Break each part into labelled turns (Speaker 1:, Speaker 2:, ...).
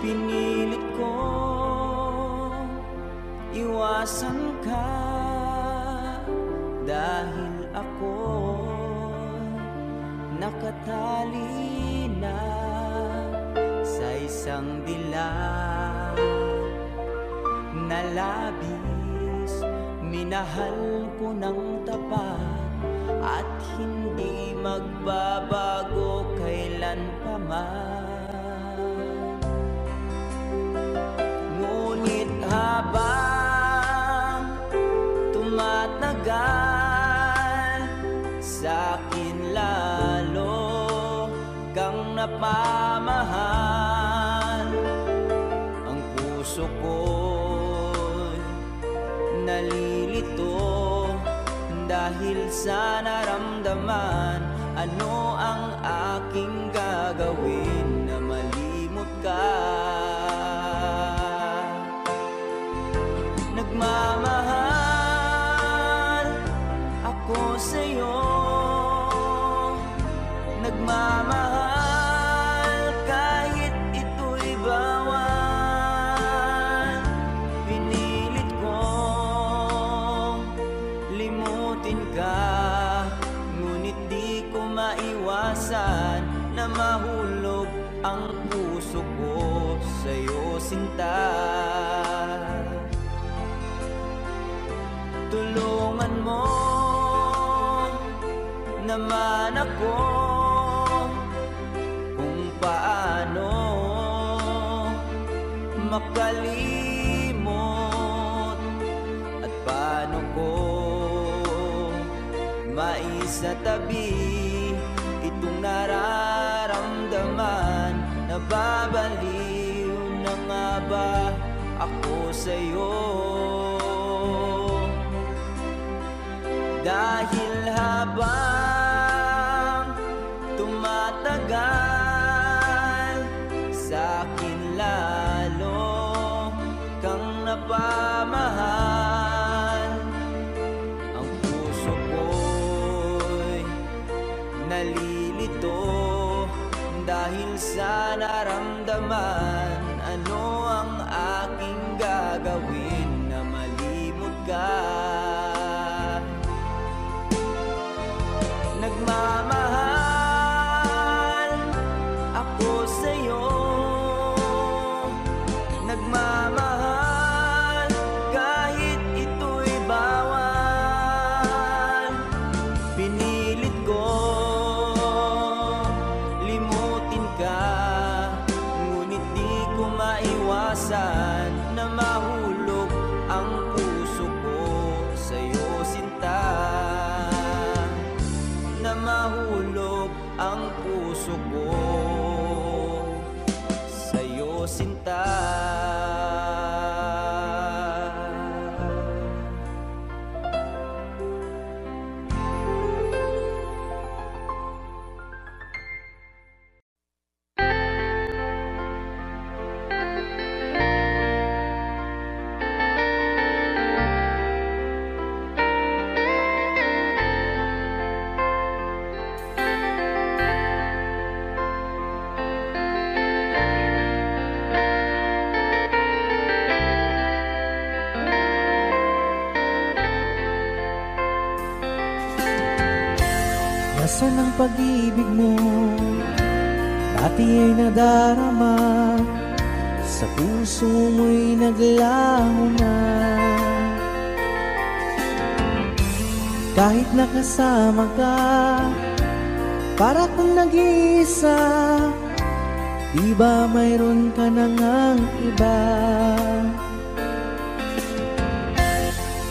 Speaker 1: Pinilit ko iwasan ka dahil ako nakatali na sa isang dilag na labis. Minahal ko ng tapat at hindi magbabago kailan pa man. Ngunit habang tumatagal, sa'kin lalo kang napamahal. Ang puso ko'y nalilito dahil sa naramdaman. Ano ang aking gagawin na malimot ka? Nagmamahal ako sa'yo, nagmamahal kahit ito'y bawal. Pinilit kong limutin ka, ngunit di ko maiwasan na mahulog ang puso ko sa'yo, sinta. Tulungan mo naman ako kung paano makalimot at paano ko maisatabi itong nararamdaman. Nababaliw na nga ba ako sa'yo? Dahil habang tumatagal, sa'kin lalo kang napamahal. Ang puso ko'y nalilito dahil sa naramdaman. Ano ang aking gagawin na malimot ka? Nagmamahal ako sa'yo, nagmamahal kahit ito'y bawal. Pinilit ko limutin ka, ngunit di ko maiwasan na mahulog ang puso ko sa'yo, sinta. Na mahulog ang puso ko sa'yo, sinta.
Speaker 2: Nasaan ang pag-ibig mo? Dati ay nadarama, sa puso mo'y naglaho na. Kahit nakasama ka, para kung nag-iisa, di ba mayroon ka na ngang iba?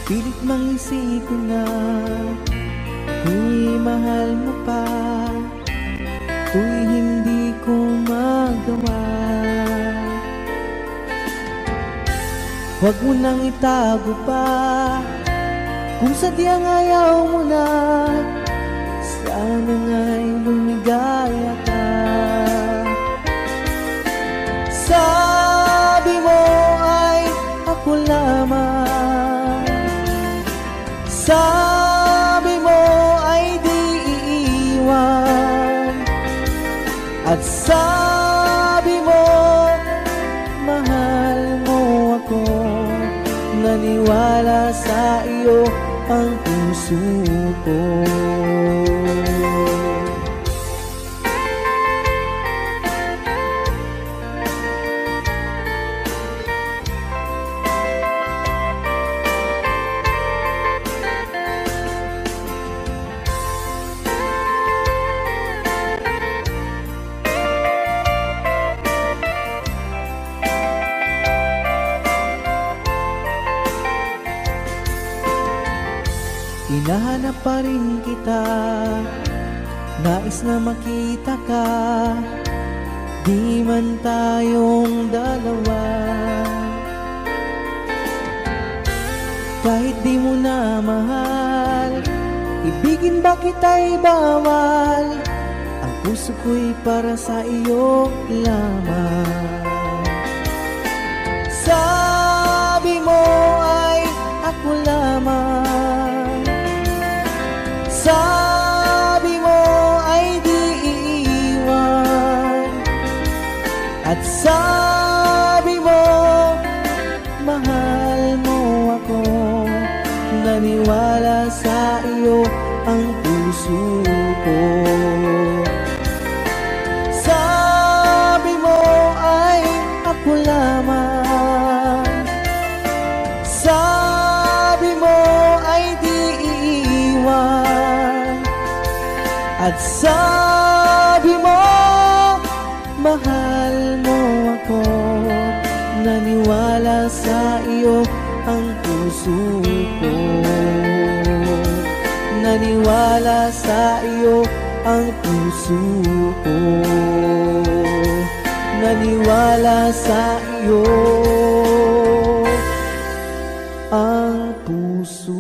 Speaker 2: Pilit mang isipin na di mahal mo pa, to'y hindi ko magawa. Huwag mo nang itago pa, kung sadyang ayaw mo na, sana nga'y lumigaya ka. Sabi mo ay ako lamang, sabi mo ay di iiwan, at sabi mo naniwala sa iyo ang puso ko. Hinahanap pa rin kita, nais na makita ka, di man tayong dalawa. Kahit di mo na mahal, ibigin ba kita'y bawal, ang puso ko'y para sa iyo lamang. Sabi mo ay ako lamang, sabi mo ay di iiwan, at sabi mo mahal mo ako, naniwala sa iyo ang puso ko. Sabi mo ay ako lamang, sabi mo ay di iiwan, at sabi mo mahal mo ako, naniwala sa iyo ang puso ko. Naniwala sa iyo ang puso ko, naniwala sa iyo ang puso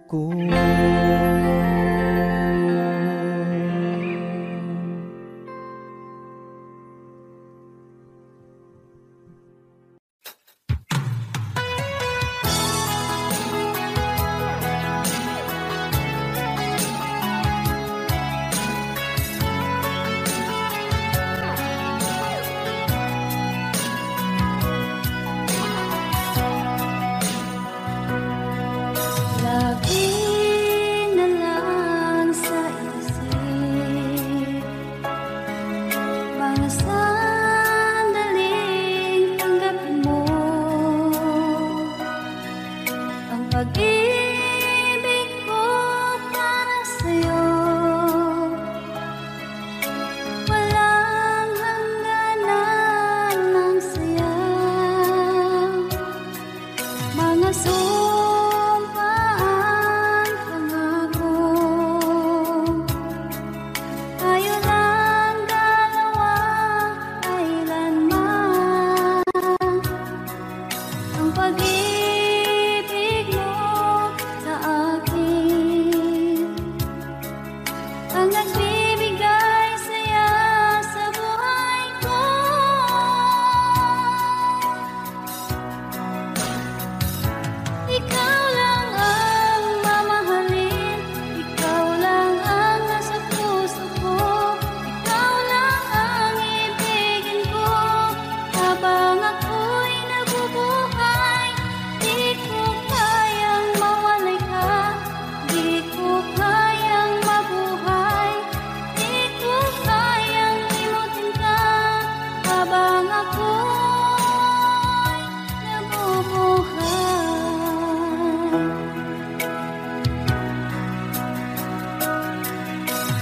Speaker 2: ko.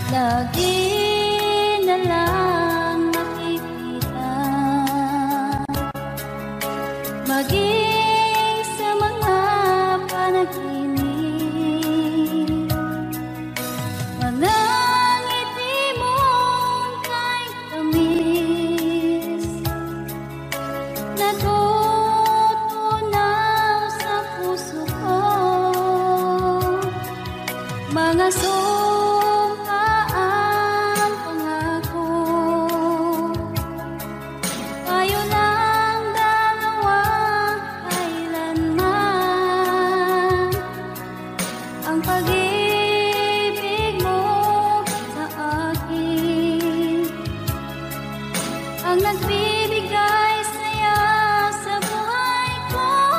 Speaker 3: Lagi na lang nakikita, maging sa mga panaginip, mga ngiti mong kahit tamis, natutunaw sa puso ko, mga ang nagbibigay saya sa buhay ko.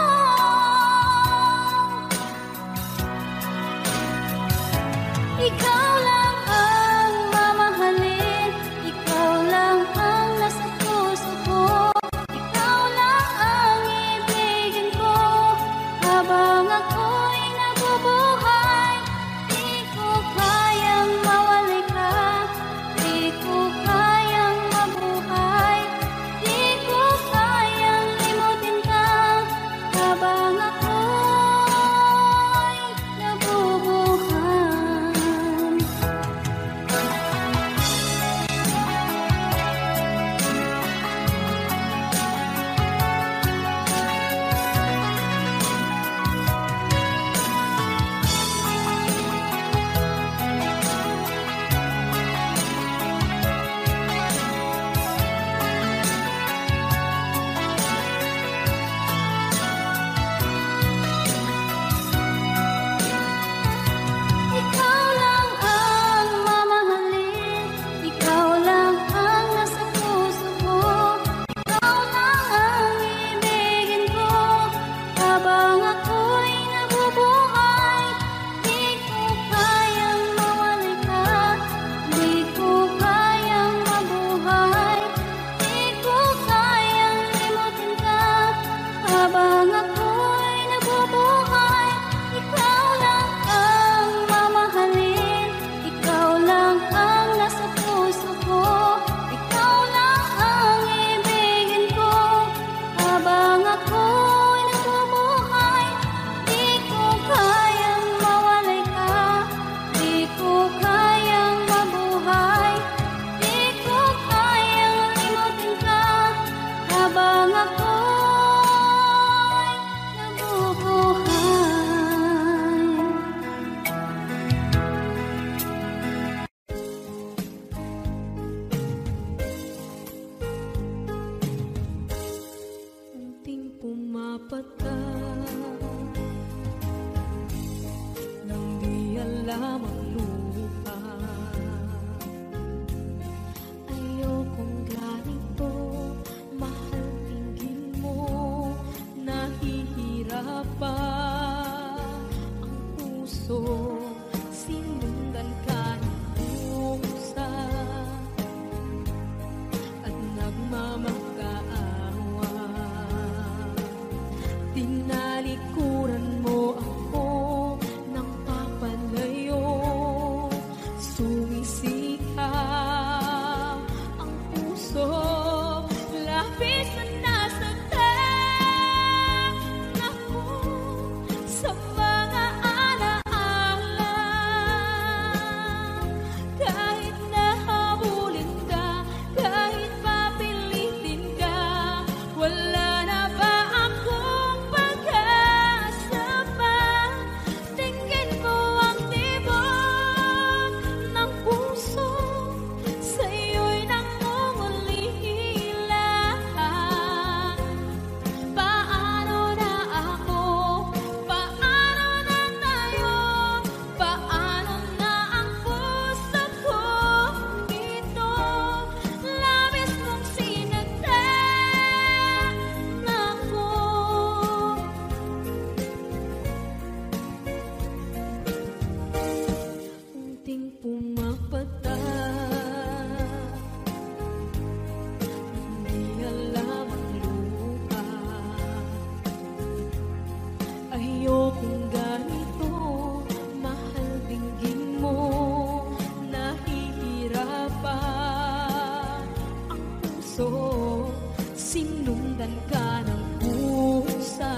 Speaker 3: puso, sinundan ka ng pusa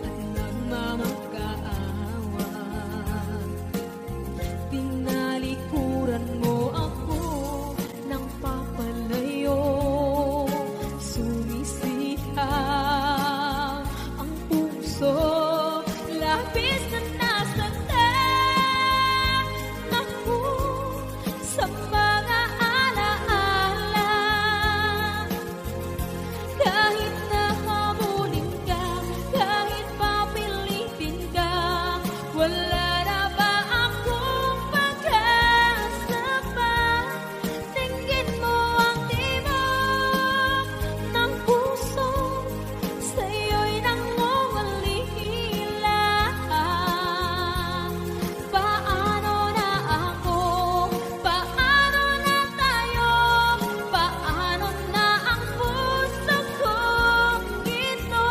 Speaker 3: at nagmamakaawa. Tinalikuran mo ako ng papalayo, sumisihaw ang puso, labis na nasaktan ako sa mga alaala. Kahit nahabulin ka, kahit papilitin ka, wala na ba akong pag-asa pa? Tingin mo ang tibok ng puso, sa'yo'y nangungulila. Paano na ako? Paano na tayo? Paano na ang puso kong ito?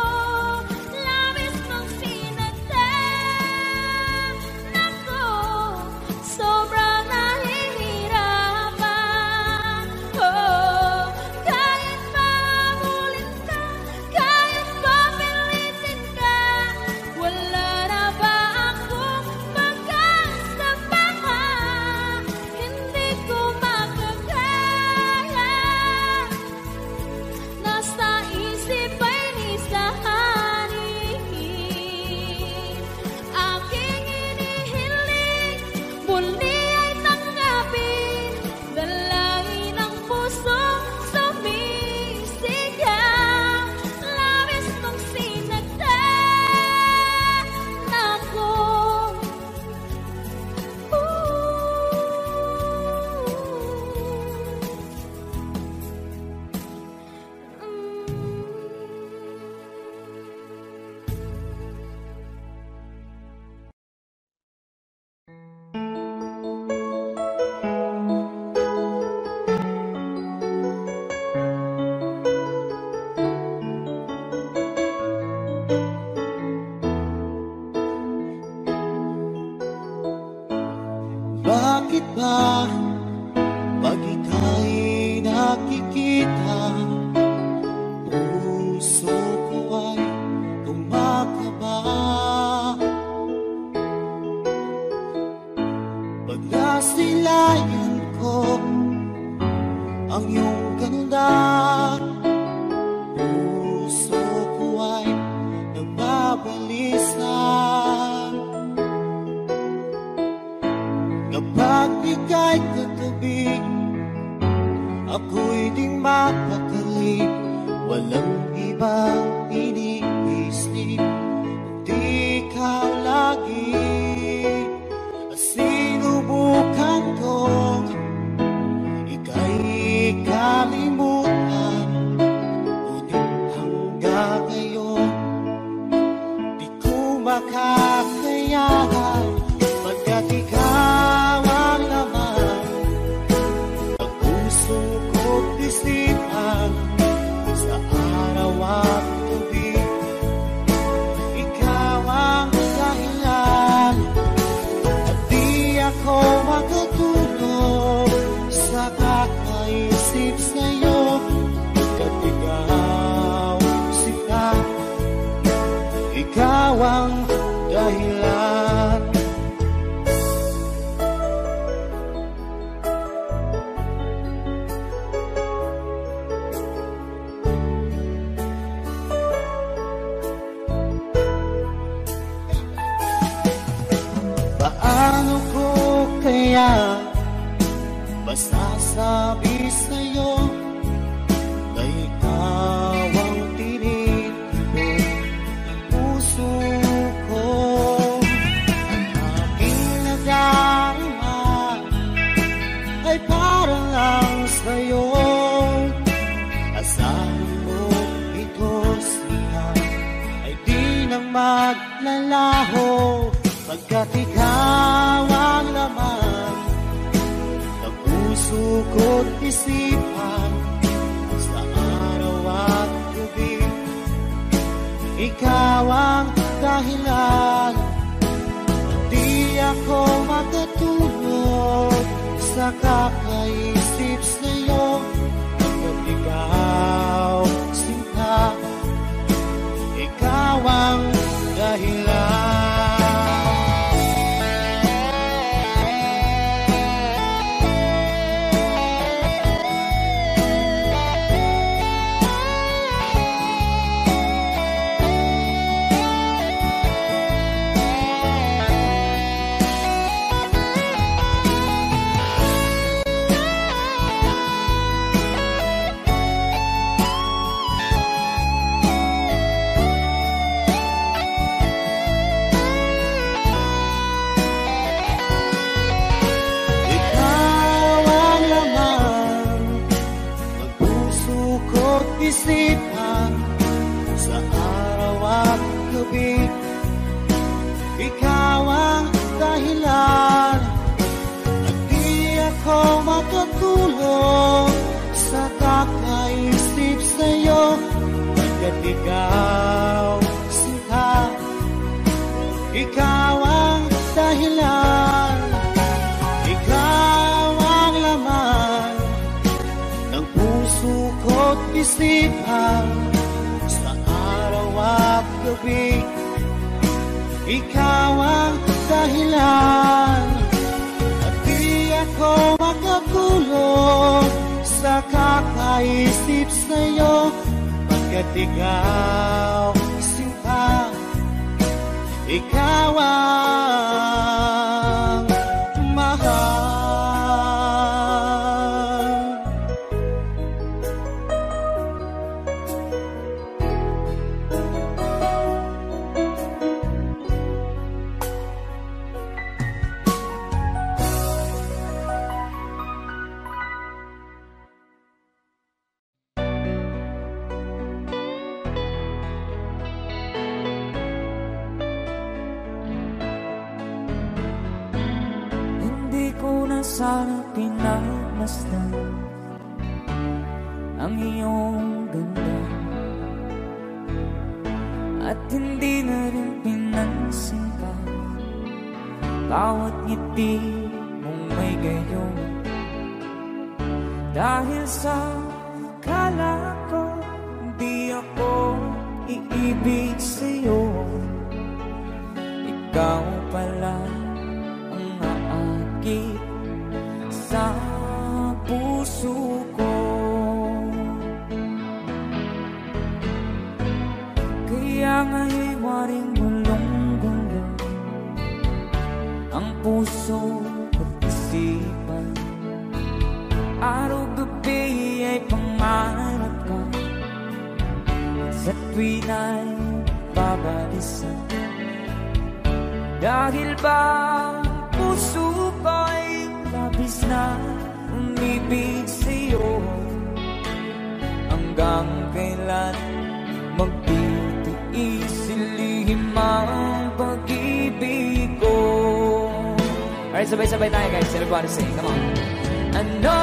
Speaker 3: Labis mong sinagdan ako, sobrang nahihirapan. Oh, kahit mahabulin ka, kahit papilitin ka, wala na ba akong pag-asa pa? Hindi ko makakaya, nasa isip ay nisahanin. Aking inihiling, muli ay tanggapin, dalangin ang puso sumisigaw. Labis mong sinagdan ako.
Speaker 2: Bakit ba pag ika'y nakikita, puso ko ay kumakaba? Pag nasilayan ko ang iyong ganda, puso ko ay nagbabalisa. Kapag ika'y katabi, ako'y di mapakali. Walang ibang iniisip, kundi ikaw lagi. Sinubukan kong ika'y kalimutan, ngunit hanggang ngayon di ko makakayanan. Pagkat ikaw ang laman ng puso ko't isipan, sa araw at gabi, ikaw ang dahilan. At di ako makatulog sa kakaisip sa'yo, pagkat ikaw sika, ikaw ang dahilan. Paano ko kaya masasabi sa'yo na ikaw ang tinitibok ng puso ko? Ang aking nadarama ay para lang sa'yo. Asahan mo ito siya ay di nang maglalaho, pagkat ikaw ang laman ng puso ko't isipan, sa araw at gabi, ikaw ang dahilan. Di ako makatulog sa kakaisip sa'yo,
Speaker 4: puso't isipan, sa araw at gabi. Ikaw ang dahilan, at di ako makatulog sa kakaisip sa'yo. Pagkat ikaw sinta, ikaw ang mahal.
Speaker 5: Sana pinagmasdan ang iyong ganda, at hindi na rin pinansin pa bawat ngiti mong may gayon. Dahil sa kala ko di ako iibig sa'yo, ikaw pala ang aakit sa puso ko. Kaya nga'y waring gulong-gulong ang puso at isipan. Araw-gabi ay pangarap ka, sa tuwin ay babalisan. Dahil ba puso ko'y labis na umibig sa'yo, hanggang kailan magtitiis silihim ang pag-ibig ko. Alright, sabay-sabay tayo guys. Everybody sing, come on. Ano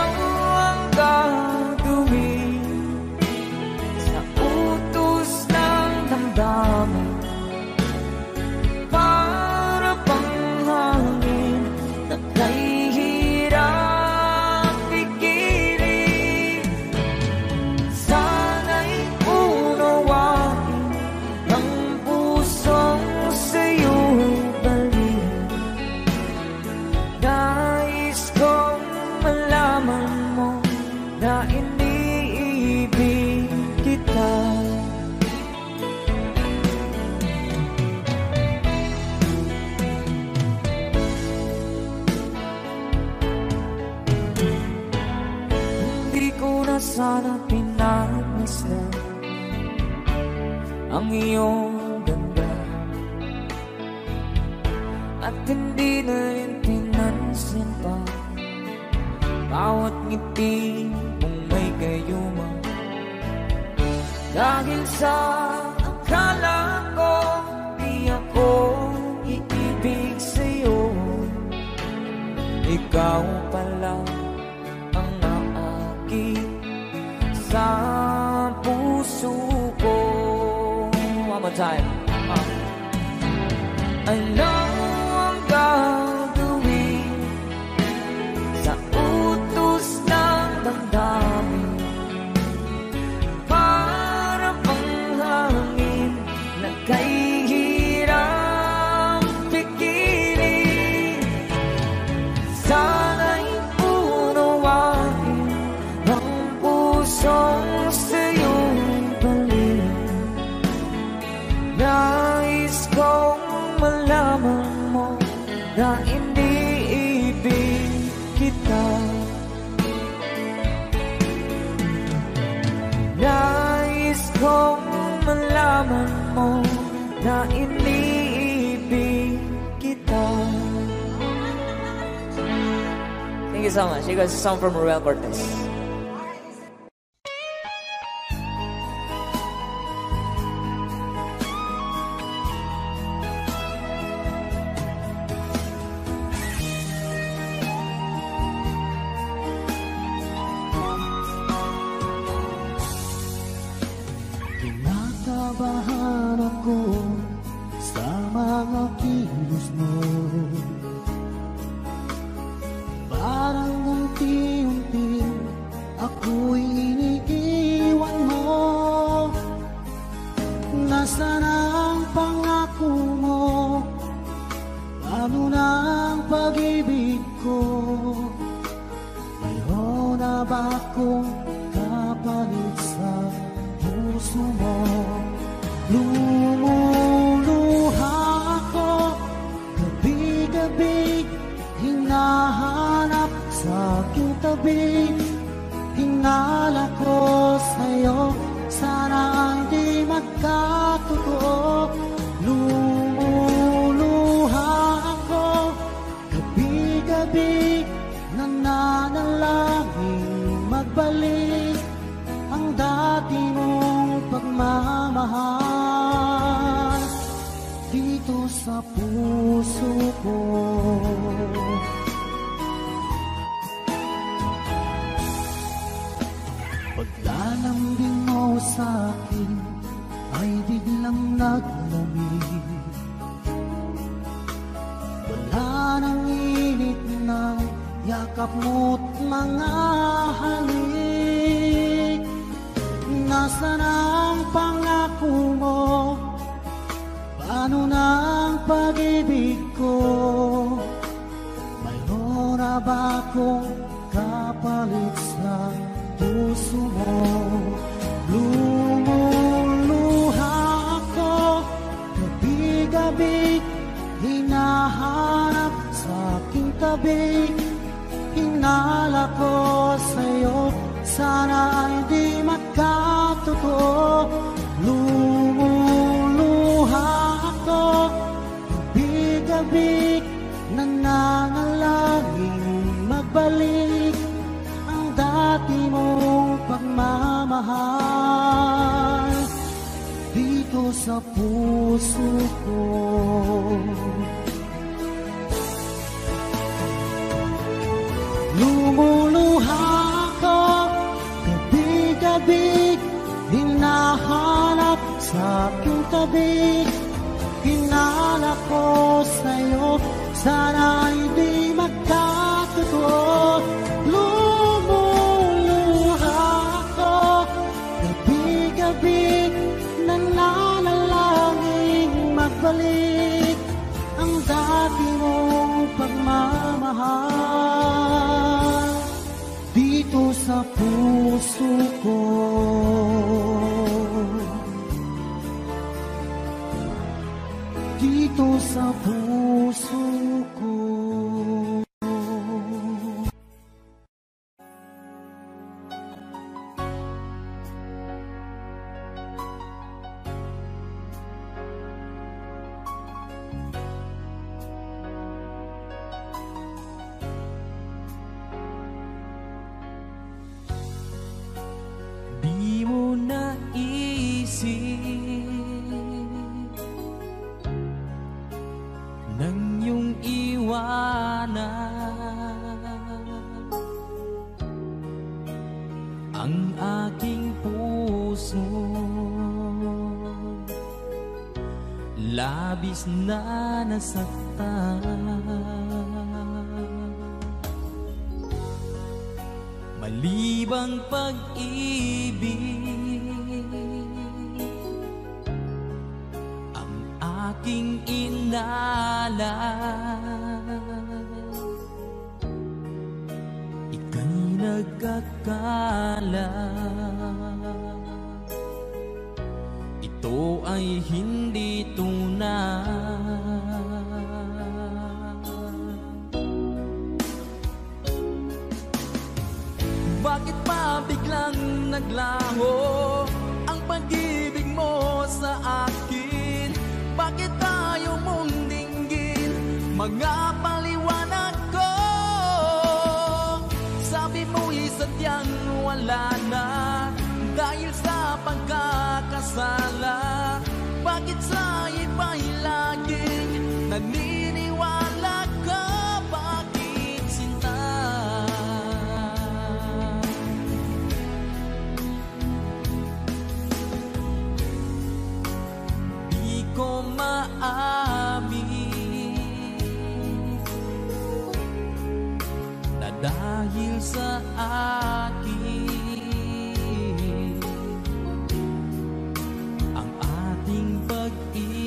Speaker 5: ang gagawin sa utos ng damdamin? Para bang hangin na kahihirap pigirin? Sana'y unawain ang pusong sa'yo'y balik. Nais kong malaman mo na iniibig kita. Sana pinagmasdan ang iyong ganda, at hindi na rin pinansin pa bawat ngiti mong may gayuma. Dahil sa akala ko di ako iibig sa'yo, ikaw pala ang naakit sa puso ko. One more time. Ano ang gagawin sa utos ng damdamin? Para bang hangin na kahihirap pigirin? Sana'y unawain ang pusong sa'yo'y balik. Nais kong malaman mo na iniibig kita. Nais kong malaman mo na iniibig kita. Thank you so much. You guys, a song from Ruel Cortez.
Speaker 2: Kinakabahan ako sa mga kilos mo, parang unti-unti
Speaker 4: ba kung kapalit sa puso mo? Lumuluha ako, gabi-gabi, hinahanap sa aking tabi. Hinala ko sa'yo, sana hindi magkatotoo. Lumuluha ako, gabi-gabi, nananalangin magbalik ang dati mong pagmamahal dito sa puso ko. Paglalambing mo sa'kin ay biglang naglamig. Wala nang init ng yakap mo't mga halik. Nasaan ang pangako mo? Paano na ang pag-ibig ko? Mayroon na ba akong kapalit sa puso mo? Lumuluha ako, gabi-gabi, hinahanap sa aking tabi. Hinala ko sa'yo, sana hindi magkatotoo. Lumuluha ako, gabi-gabi, nananalangin magbalik ang dati mong pagmamahal dito sa puso ko. Lumuluha ako, gabi-gabi, hinahanap sa aking tabi. Hinala ko sa'yo, sana hindi magkatotoo. Lumuluha ako, gabi-gabi, nananalangin magbalik ang dati mong pagmamahal dito sa puso ko. Dito sa puso ko.
Speaker 1: Di mo naisip nang iyong iwanan ang aking puso, labis na nasaktan. Malibang pag-ibig ang aking inalan. Ika'y nagkakala, ito ay hindi tunay. Bakit pa biglang naglaho ang pag-ibig mo sa akin? Bakit tayo mong dinggin mga paliwanag ko? Sabi mo'y sadyang wala na dahil sa pagkakasala. Bakit sa iba'y laging naniniwala ka? Bakit sinta? Di ko maamin na dahil sa akin ang ating pag-ibig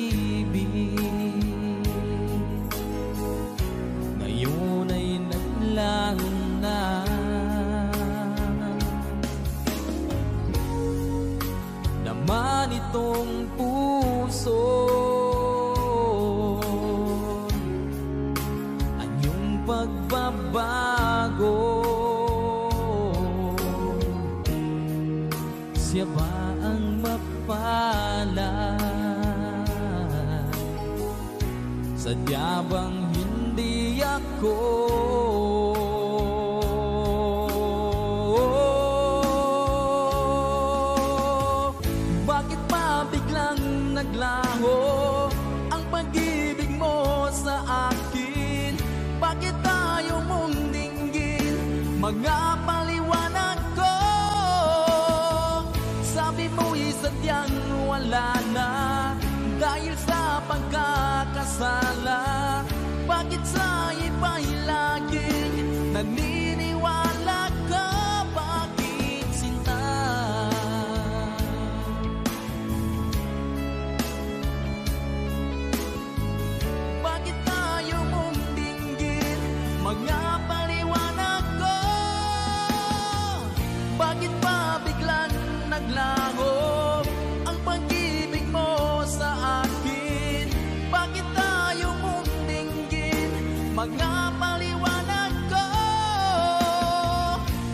Speaker 1: atong puso. Anyong pagbabago, siya ba ang mapalad? Sadya bang hindi ako? Bakit pa biglang naglaho ang pag-ibig mo sa akin? Bakit tayo mong dinggin mga paliwanag ko? Sabi mo'y sadyang wala na dahil sa pagkakasala. Bakit sa iba'y laging naniniwala ka? Bakit sinta? Bakit tayo mong dinggin mga paliwanag ko? Bakit pa biglang naglaho ang pag-ibig mo sa akin? Bakit tayo mong dinggin mga paliwanag ko?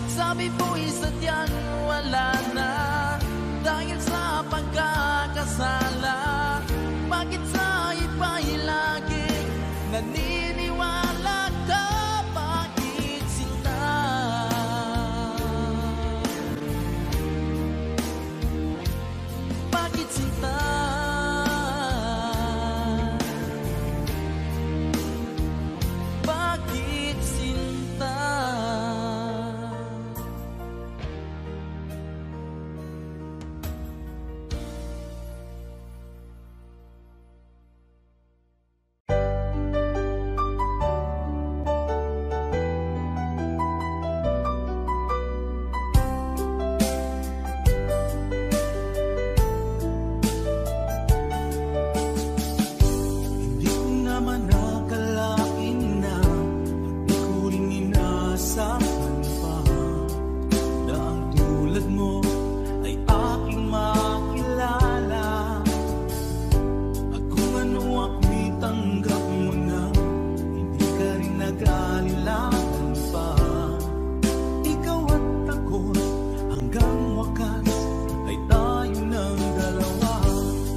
Speaker 1: Sabi mo'y sadyang wala na dahil sa pagkakasala. Bakit sa iba'y laging naniniwala ka? Bakit sinta? Bakit sinta? Bakit sinta?
Speaker 4: Hindi ko naman akalain na di ko rin inasahan pa na ang tulad mo ay aking makilala. At kung ano ako'y tanggap mo na, hindi ka rin nag-alilangan pa. Ikaw at ako hanggang wakas ay tayo ng dalawa.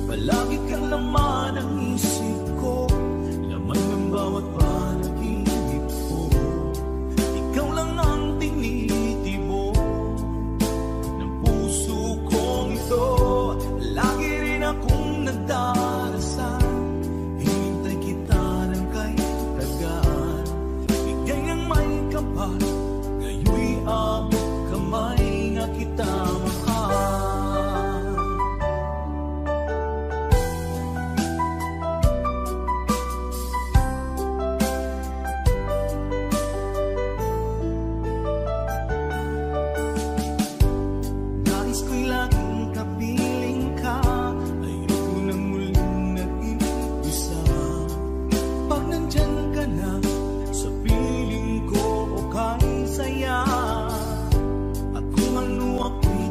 Speaker 4: Palagi kang laman ng isip ko, laman ng bawat panaginip ko. Ikaw lang ang tinitibo ng puso kong ito. Lagi rin akong nagdarasal, hinintay kita ng kay tagaan. Bigay ng may kapal, ngayoy abot kamay nga kita mahal. Nais ko'y laging kapiling ka, ayoko nang muling nag-iisa. Pag nandyan ka na sa piling ko, okay saya. At kung ano ako'y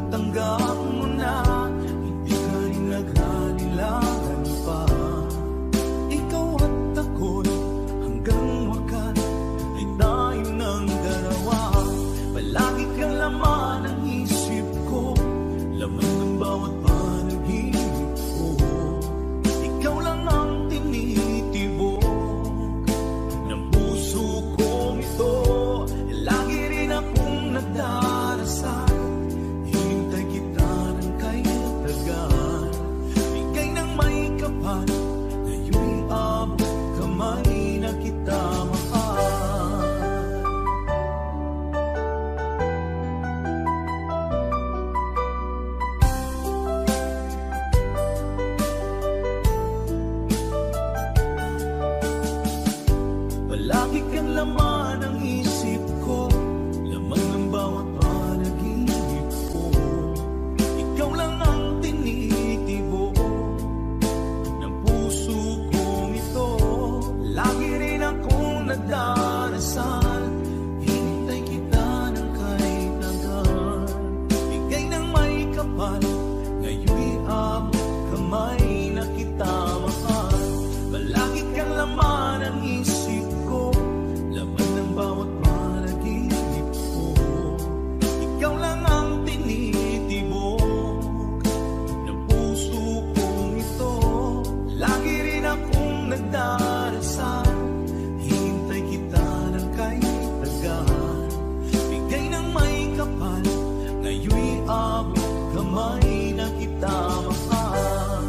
Speaker 1: kamay na kita mahal.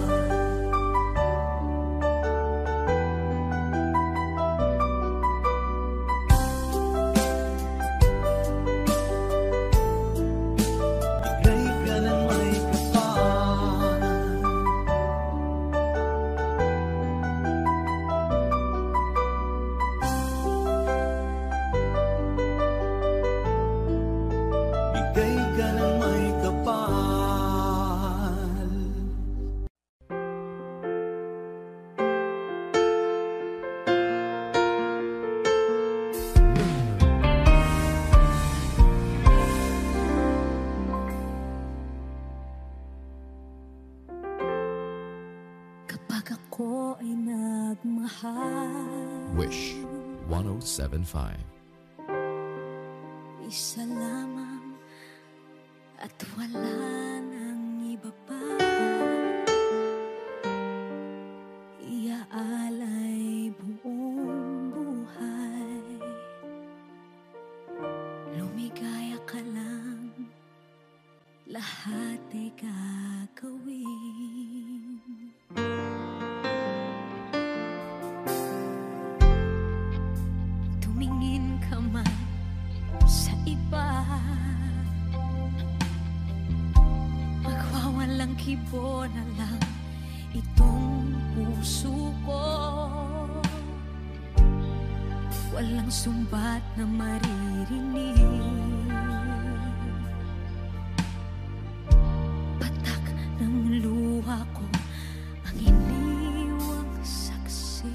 Speaker 1: Bigay ka ng may kapal. Bigay ka ng may kapal.
Speaker 3: Kapag ako ay nagmahal,
Speaker 6: Wish 1075.
Speaker 3: isa lamang at wala nang iba pa. Iaalay buong buhay, lumigaya ka lang, lahat ay gagawin. Tumingin ka man sa iba, magwawalang kibo na lang itong puso ko. Walang sumbat na maririnig, patak ng luha ko ang iniwang saksi.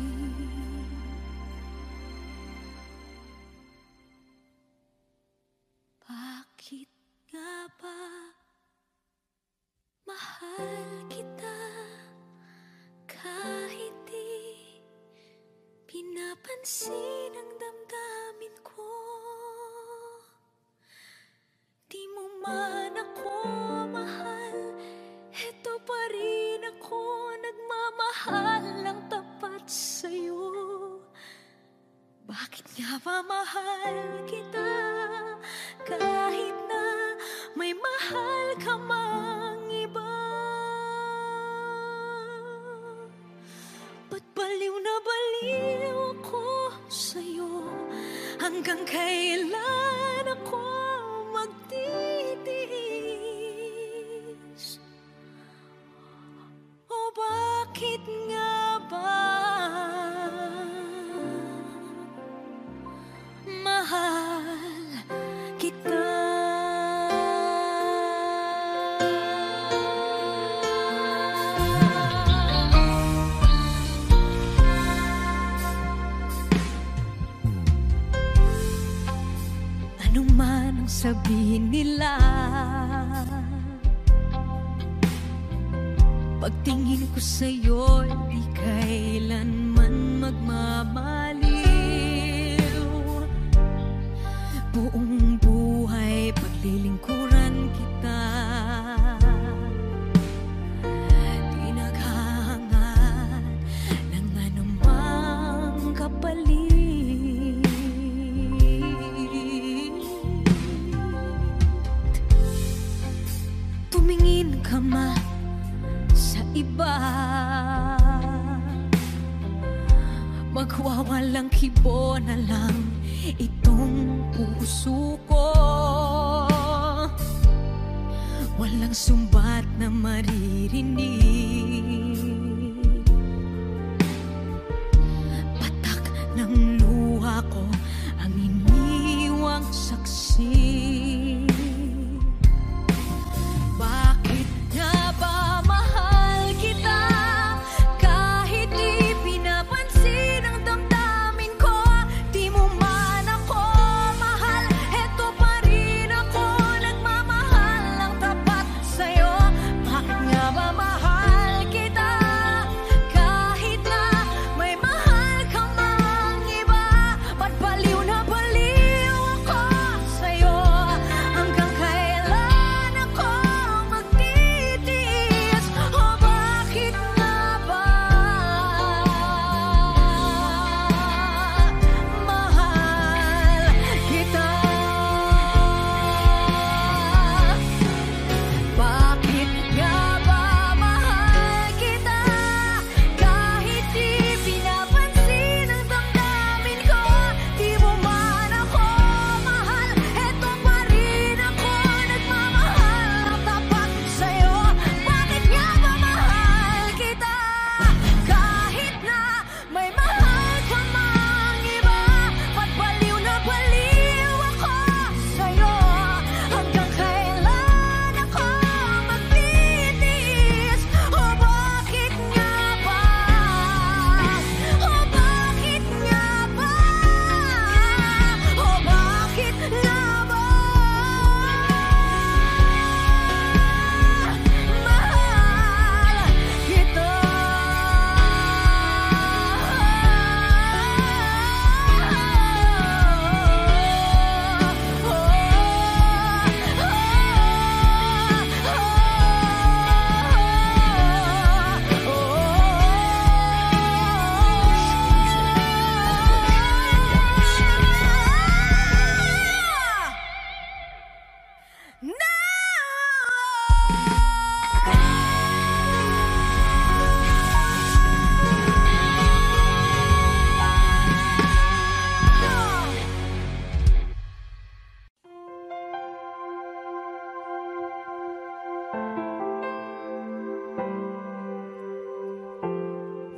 Speaker 3: Bakit nga ba mahal kita kahit di pinapansin ang damdamin ko? Di mo man ako mahal, eto pa rin ako nagmamahal ng tapat sa'yo. Bakit nga ba mahal kita kahit na may mahal ka mang iba? Ba't baliw na baliw ako sa'yo? Hanggang kailan ako magtitiis? O bakit nga ba mahal kita? Ano man ang sabihin nila, pagtingin ko sa'yo, di kailanman magmamaliw. Buong buhay paglilingkuran kita, di naghahangad ng anumang kapalit. Tumingin ka man sa iba, magwawalang kibo na lang itong puso ko. Walang sumbat na maririnig, patak ng luha ko ang iniwang saksi. Bakit nga ba mahal kita kahit di pinapansin ang damdamin ko? Di mo man ako mahal, eto pa rin ako nagmamahal ng tapat sa'yo. Bakit nga ba mahal kita kahit na may mahal ka mang iba? Ba't baliw na baliw ako sa'yo?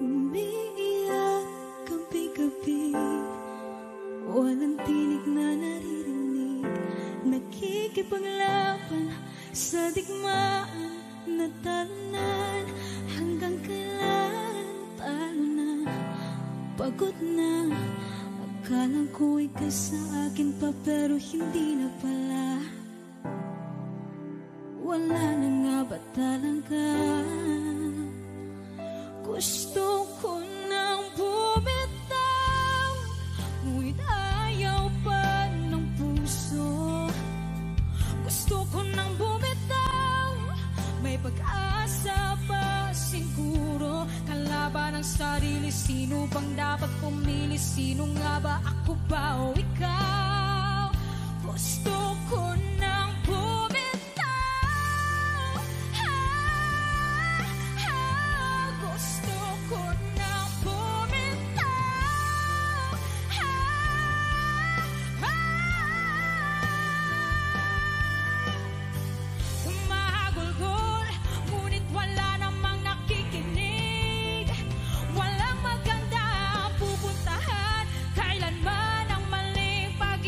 Speaker 3: Umiiyak gabi-gabi, walang tinig na naririnig, nakikipaglaban sa digmaan na talunan. Hanggang kailan talo na, pagod na. Akala ko ikaw sa akin pa pero hindi na pala. Wala na nga ba talaga? Gusto ko nang bumitaw, ngunit ayaw pa ng puso. Gusto ko nang bumitaw, may pag-asa pa siguro. Kalaban ng sarili, sino bang dapat pumili? Sino nga ba, ako ba o ikaw? Gusto ko nang bumitaw, gusto ko nang bumitaw, Humahagulgol, ngunit wala namang nakikinig. Walang maganda pupuntahan, kailanman ang maling pag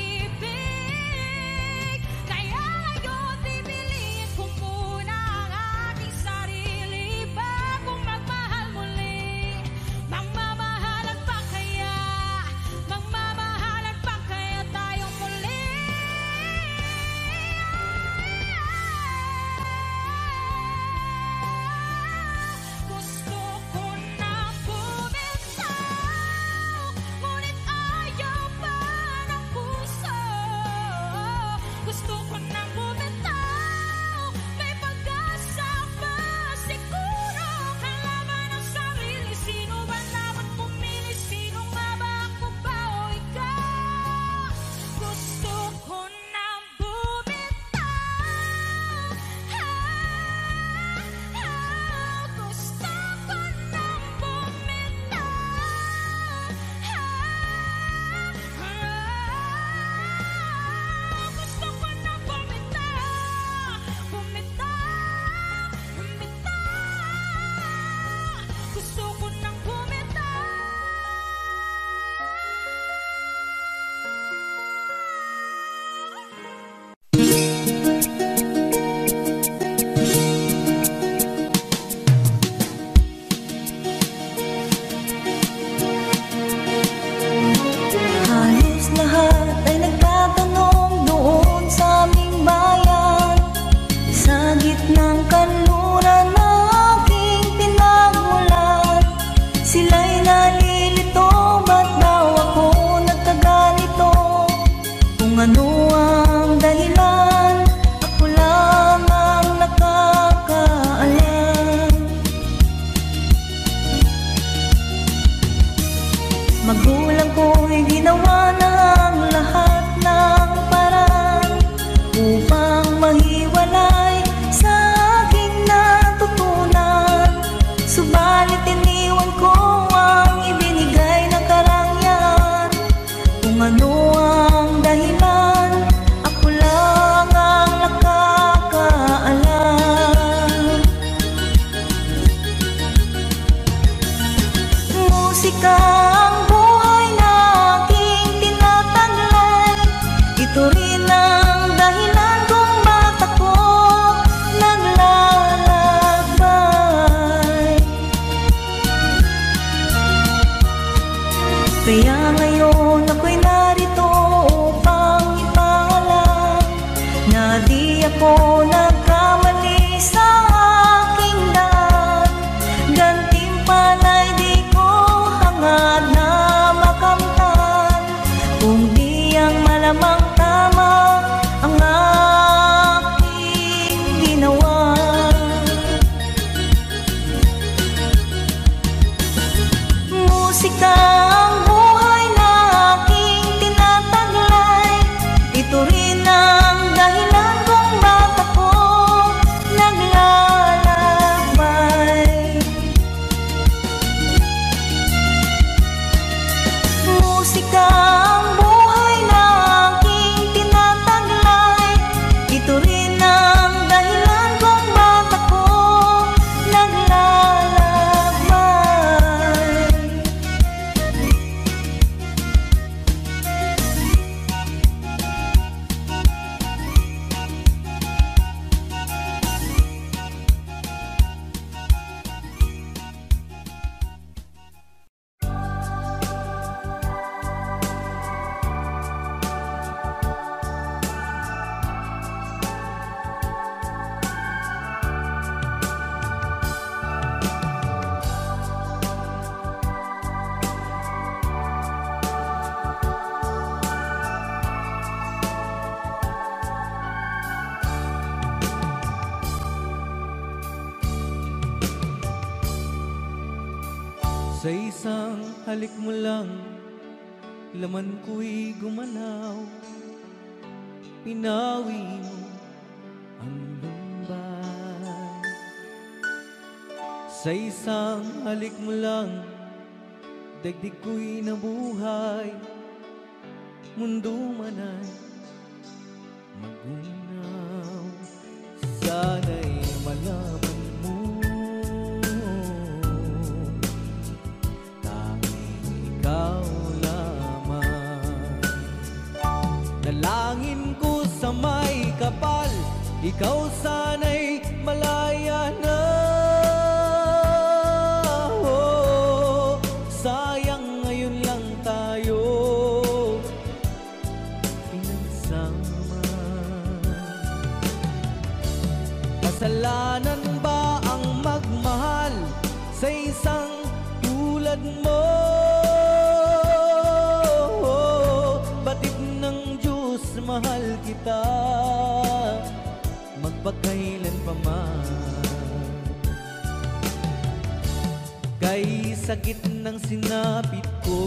Speaker 2: Sa isang halik mo lang, laman ko'y gumalaw. Pinawi mo ang lumbay. Sa isang halik mo lang, daigdig ko'y nabuhay. Mundo man ay magunaw. Sana'y malaman mo, tanging ikaw lamang. Dalangin ko sa may kapal, ikaw sana'y malaya na. Oh, sayang ngayon lang tayo pinagsama. Kasalanan ba ang magmahal sa isang tulad mo? Batid ng Diyos, mahal kita magpakailan pa man. Kay sakit ng sinapit ko,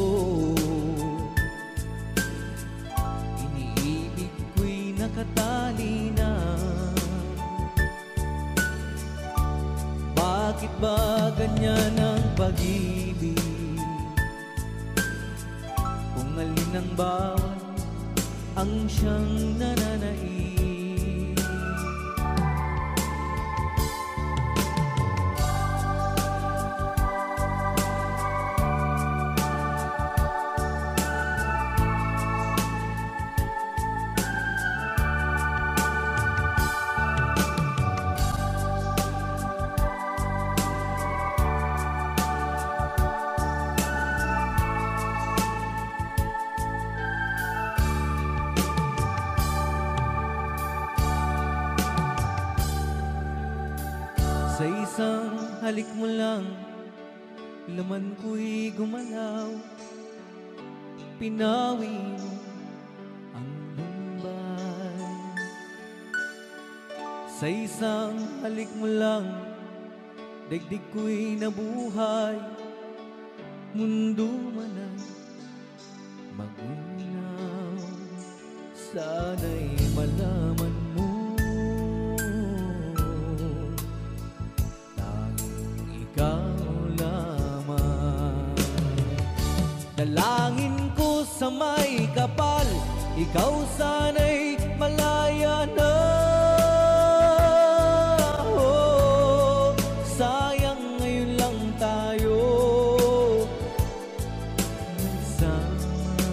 Speaker 2: iniibig ko'y nakatali na. Bakit ba ganyan ang pag-ibig? Kung alin ang bawat ang siyang nananaig. Sa isang halik mo lang, laman ko'y gumalaw. Pinawi mo ang lumbay. Sa isang halik mo lang, daigdig ko'y nabuhay. Mundo man ay magunaw. Sana'y malaman mo, ikaw lamang. Dalangin ko sa may kapal, ikaw sana'y malaya na. Oh, sayang ngayon lang tayo nagsama.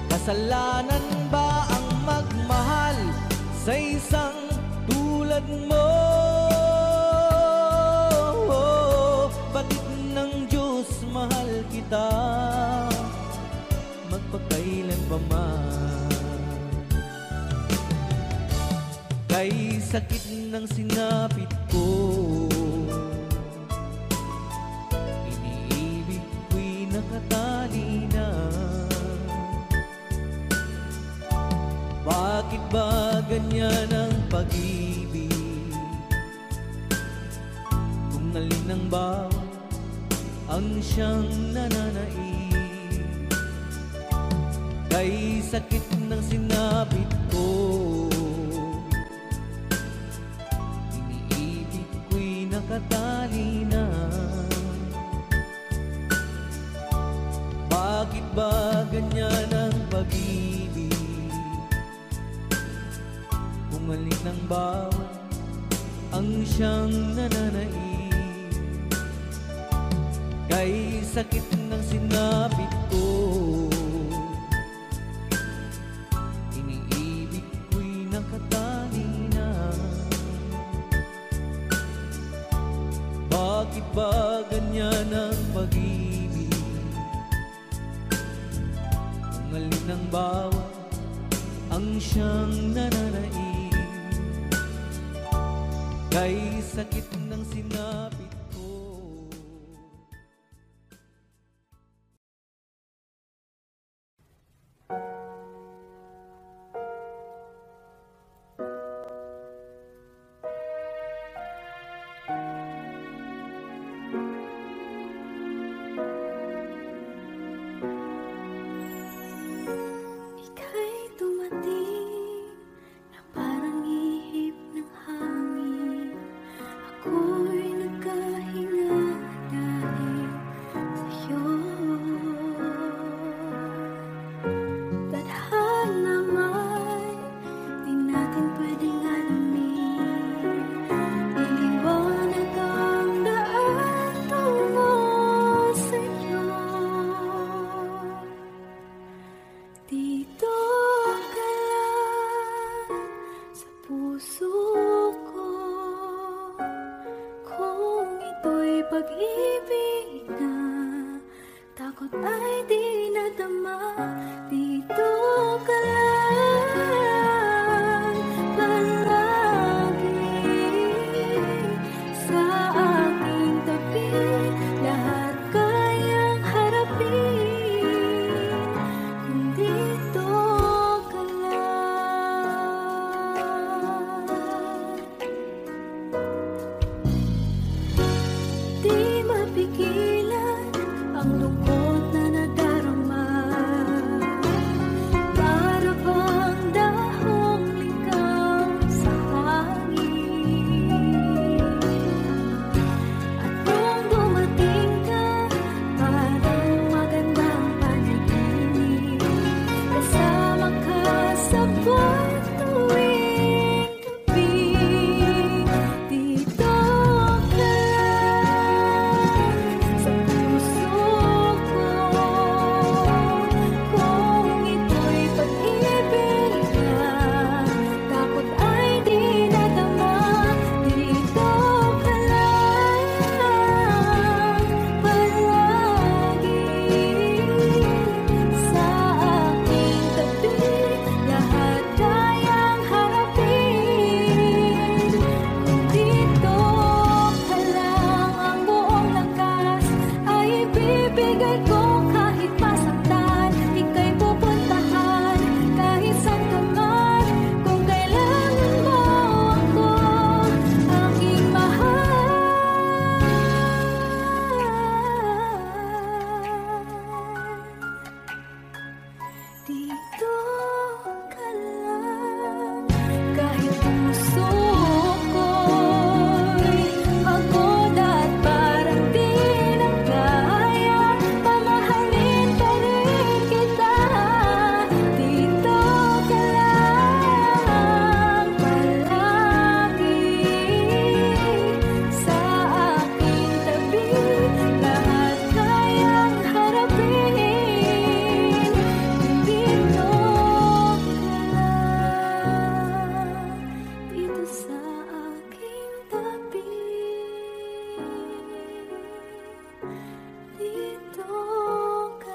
Speaker 2: Kasalanan ba ang magmahal sa isang tulad mo? Batid ng Diyos, mahal kita magpakailan pa man. Kay sakit ng sinapit ko, iniibig ko'y nakatali na. Bakit ba ganyan ang pag-ibig? Kung alin ang bawat ang siyang nananaig. Kay sakit ng sinapit ko, iniibig ko'y nakatali na. Bakit ba ganyan ang pag-ibig? Kung alin ang bawat ang siyang nananaig. Kay sakit ng sinapit ko, iniibig ko'y nakatali na. Bakit ba ganyan ang pag-ibig? Kung alin ang bawat ang siyang nananaig. Kay sakit ng sinapit
Speaker 3: puso ko, kung ito'y pag-ibig na takot ay di nadama. Dito ka lang palagi sa aking tabi, lahat kayang harapin kung dito ka lang. Di mapigilan ang lungkot na nadarama, para bang dahong ligaw sa hangin. At kung dumating ka, parang magandang panaginip, kasama ka sa buwan tuwing gabi. Dito ka sa puso ko, kung ito'y pag-ibig na takot ay di nadama. Dito ka lang palagi sa aking tabi, lahat kayang harapin kung dito ka lang. Ang buong lakas ay ibibigay ko kahit masaktan, ika'y pupuntahan kahit saan ka man. Kung kailangan mo ako, aking mahal, dito ka lang. Kahit puso ko'y pagod at parang di na kaya, mamahalin pa rin kita. Dito ka lang palagi sa aking tabi, lahat kayang harapin kung dito ka lang. Dito sa aking tabi, dito ka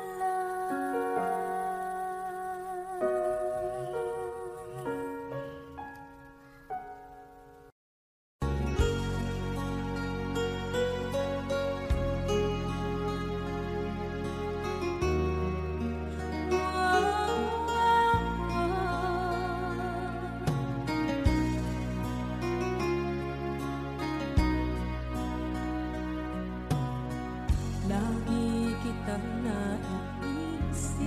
Speaker 7: Lagi kitang naiisip,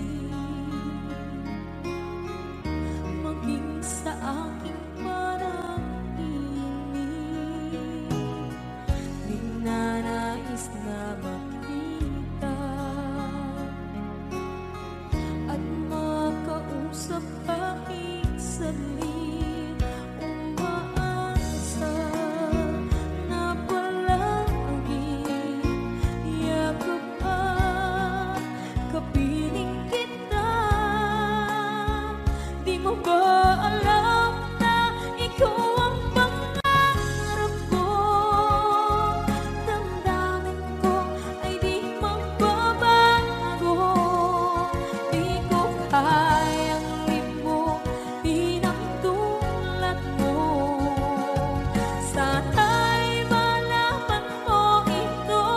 Speaker 7: maging sa aking parang inip. Di na nais na makita at makausap kahit saglit. Umaasa na palagi yakap at kapiling kita. Di mo ba alam na ikaw ang pangarap ko? Damdamin ko ay di magbabago. Di ko kayang limutin ang tulad mo. Sana'y malaman mo ito.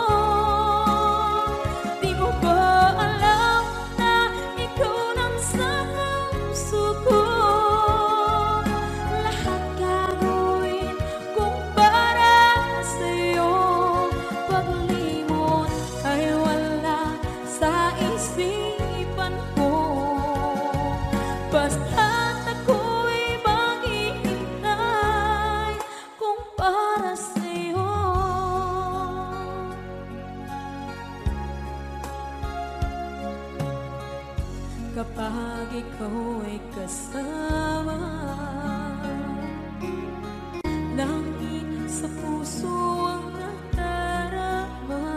Speaker 7: Di mo ba alam na ikaw nang sa puso ko? Lahat gagawin kung para sa'yo. Paglimot ay wala sa isipan ko. Basta't ako'y maghihintay kung para sa'yo. Kapag ikaw ay kasama, langit sa puso ang nadarama,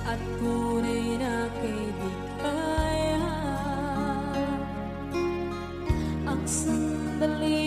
Speaker 7: at tunay na kaibigan. Ang sandali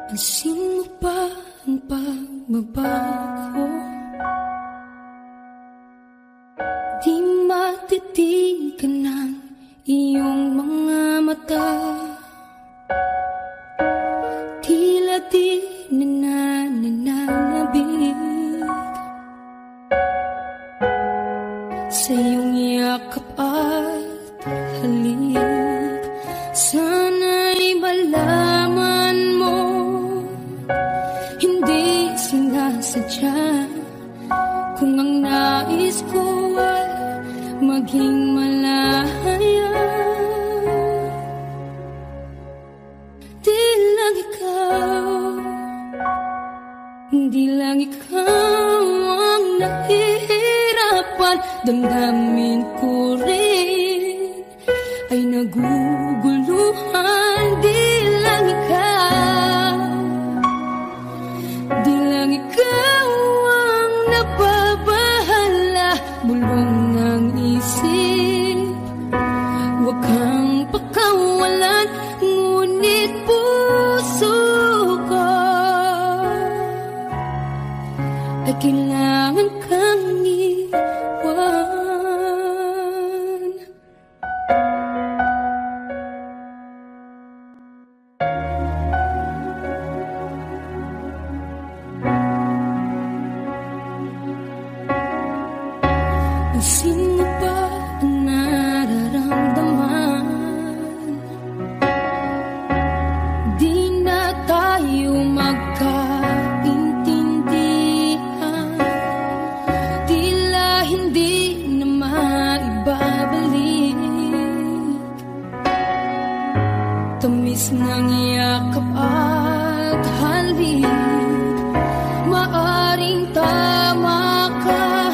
Speaker 3: Pansin mo ba ang pagbabago? Di matitigan ng iyong mga mata. Tila di nananabig sa iyong yakap at halik. Sana'y malaman mo, hindi sinasadya. Kung ang nais ko ay maging malaya, di lang ikaw ang nahihirapan. Damdamin ko rin ay naguguluhan. Di lang ikaw ang nababahala. Bulong ng isip, huwag kang pakawalan, ngunit puso ko ay kailangan kang iwan. Pansin mo ba ang nararamdaman? Di na tayo magkaintindihan. Tila hindi na maibabalik tamis ng yakap at halik. Maaring tama ka,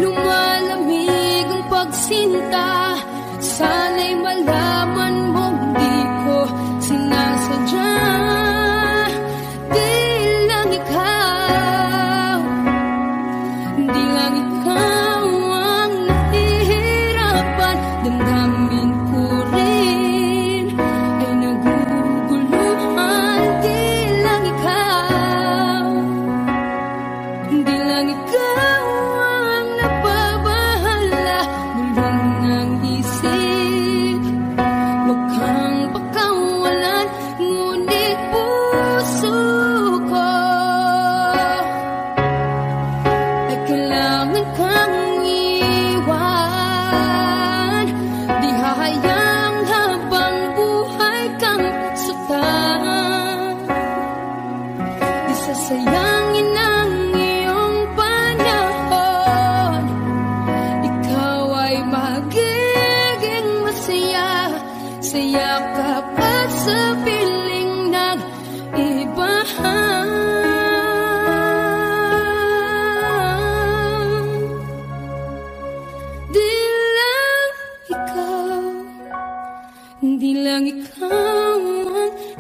Speaker 3: lumalamig ang pagsinta. Sana'y malaman mong di ko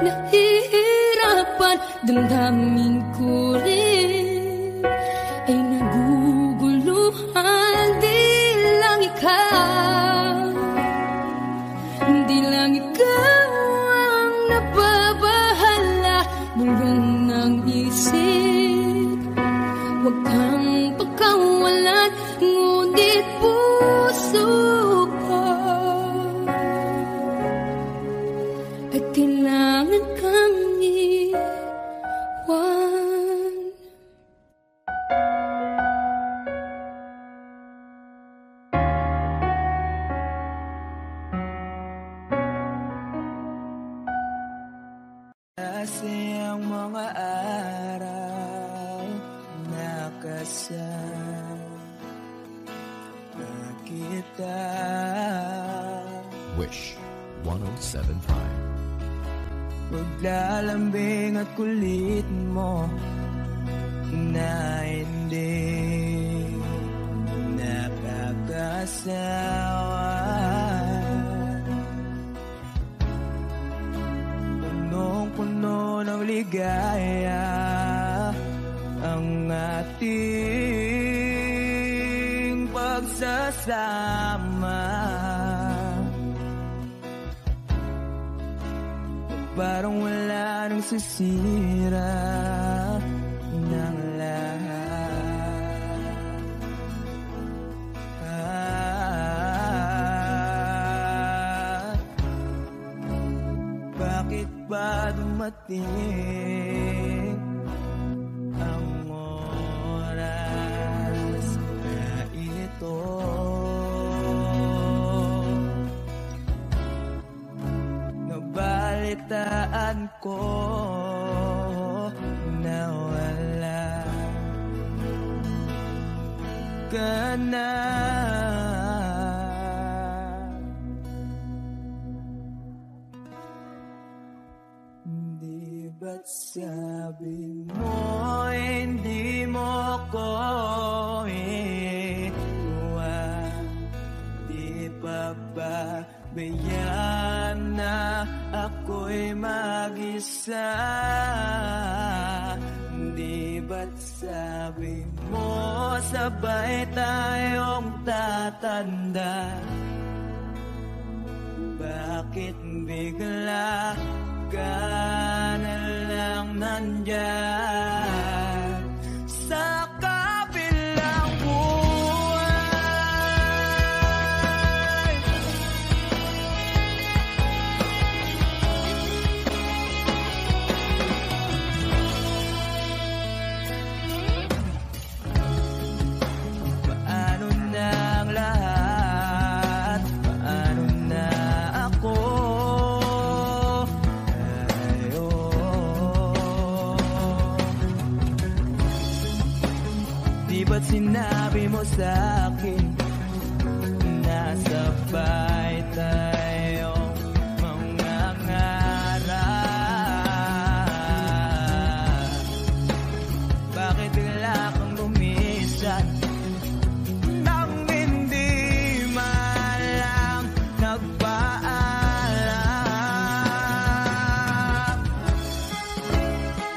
Speaker 3: nahihirapan, damdamin ko rin ay naguguluhan. Di lang ikaw ang nababahala, bulong ng isip. Huwag kang pagkawalan, ngunit puso ko ay kailangan kang iwan.
Speaker 1: Kasi ang mga araw nakasama kita.
Speaker 6: Wish 107.5.
Speaker 1: Paglalambing at kulit mo na hindi nakakasawa. Punong-puno ng ligaya ang ating pagsasama. Parang wala nang sisira ng lahat. Bakit ba dumating ang oras na ito? Nabalitaan ko na wala ka na. Di ba't sabi mo hindi mo ko iwan? Di pa ba bayaan na ako'y mag-isa? Di ba't sabi mo sabay tayong tatanda? Bakit bigla ka na lang nandyan sa kabilang buhay? Paano na ang lahat? Paano na ako? Di ba't sinabi mo sa'kin nasabay tayong mangangarap? Bakit bigla kang lumisan nang hindi man lang nagpaalam?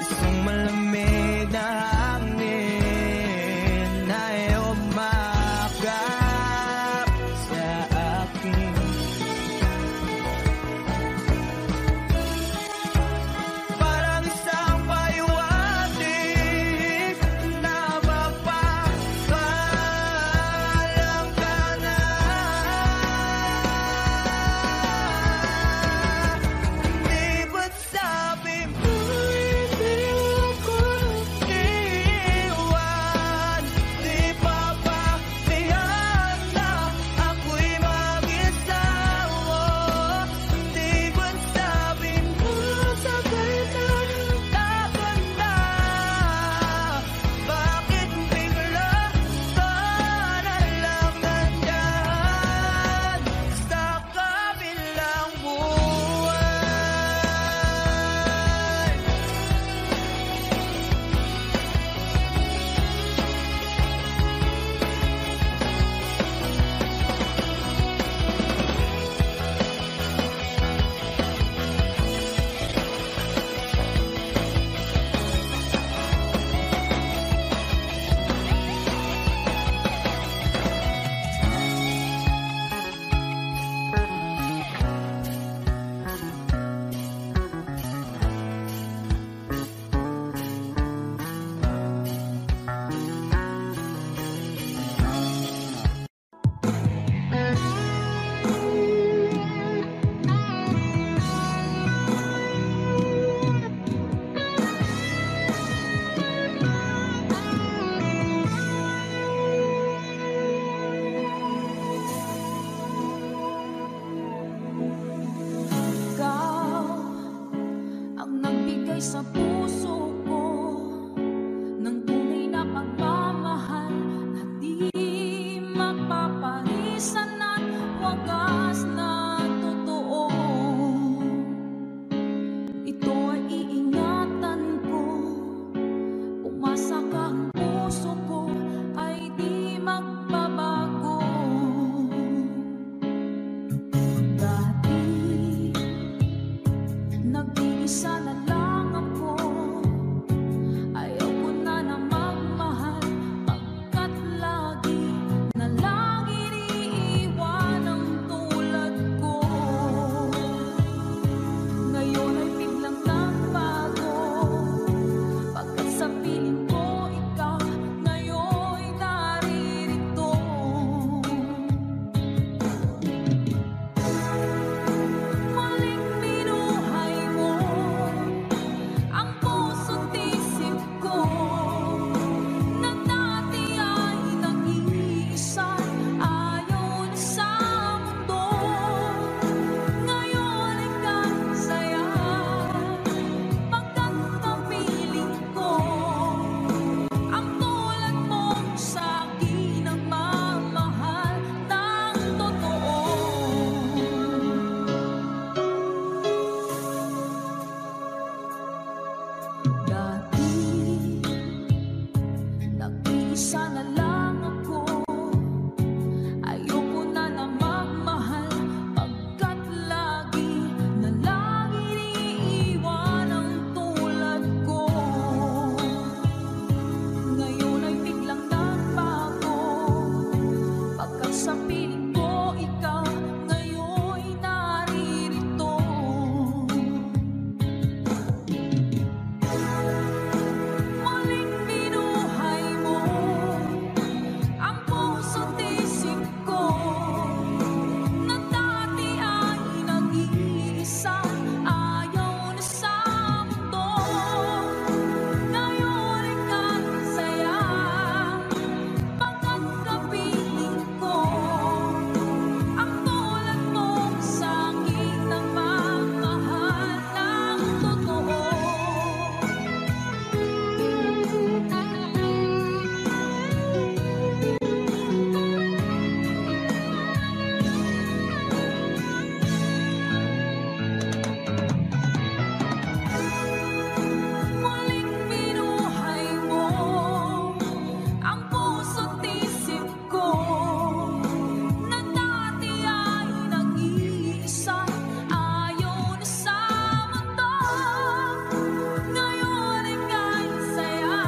Speaker 1: Isang malamig na hangin ay umakap sa aking
Speaker 3: sa puso ko ng tunay na pagmamahal na di mapapalisan at wagas na totoo. Ito ay iingatan ko, umasa ka ang puso ko ay di magbabago. Dati nag-iisa na lang ako, ayaw ko na na magmahal pagkat lagi na lang iniiwan ang tulad ko. Ngayon ay biglang nagbago pagkat sa piling ko ikaw ngayon'y naririto. Muling binuhay mo ang puso't isip ko na dati ay nag-iisa, ayaw na sa mundo. Ngayon ay kasaya pagkat kapiling ko ang tulad mong sa'kin ang mamahal ng totoo. Dati nag-iisa na lang ako, ayoko na na magmahal pagkat lagi na lang iniiwan ang tulad ko. Ngayon ay biglang nagbago pagkat sa piling ko ikaw ngayon'y naririto. Muling binuhay mo ang puso't isip ko na dati ay nag-iisa, ayaw na sa mundo. Ngayon ay kasaya pagkat kapiling ko ang tulad mong sa'kin ang mamahal ng totoo. Muling binuhay mo ang puso't isip ko na dati ay nag-iisa, ayaw na sa mundo. Ngayon ay kasaya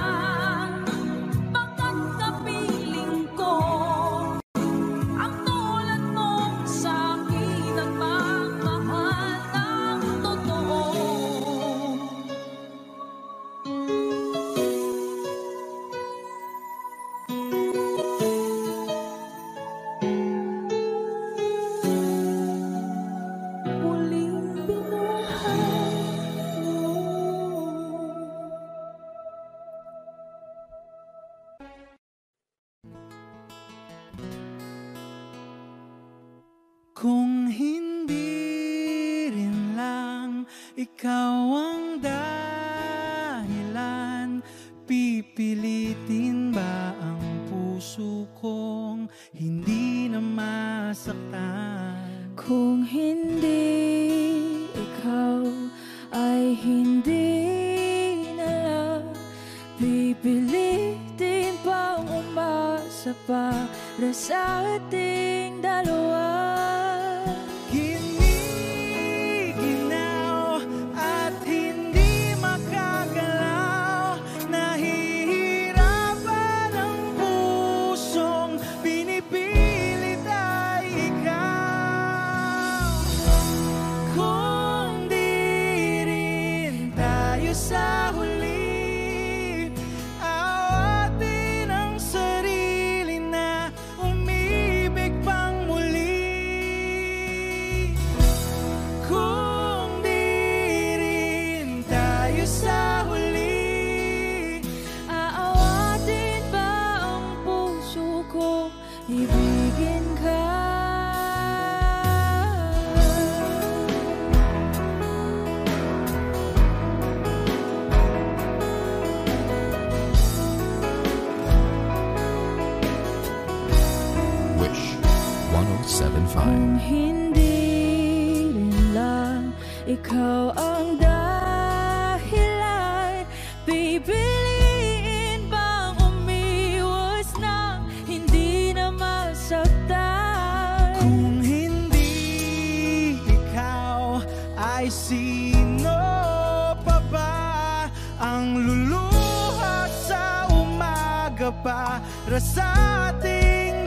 Speaker 3: pagkat kapiling ko ang tulad mong sa'kin ang mamahal ng totoo. Muling binuhay mo.
Speaker 1: Kung hindi rin lang ikaw ang dahilan, pipilitin ba ang puso kong hindi na masaktan?
Speaker 3: Kung hindi ikaw ay hindi na lang, pipilitin pang umasa para sa ating dalawa.
Speaker 1: Giniginaw at hindi makagalaw, nahihirapan ang pusong pinipilit ay ikaw. Kung di rin tayo sa huli, awatin ang sarili na umibig pang muli.
Speaker 3: Kung hindi rin lang ikaw ang dahilan, pipiliin bang umiwas nang hindi na masaktan?
Speaker 1: Kung hindi ikaw, ay sino pa ba ang luluha sa umaga para sa ating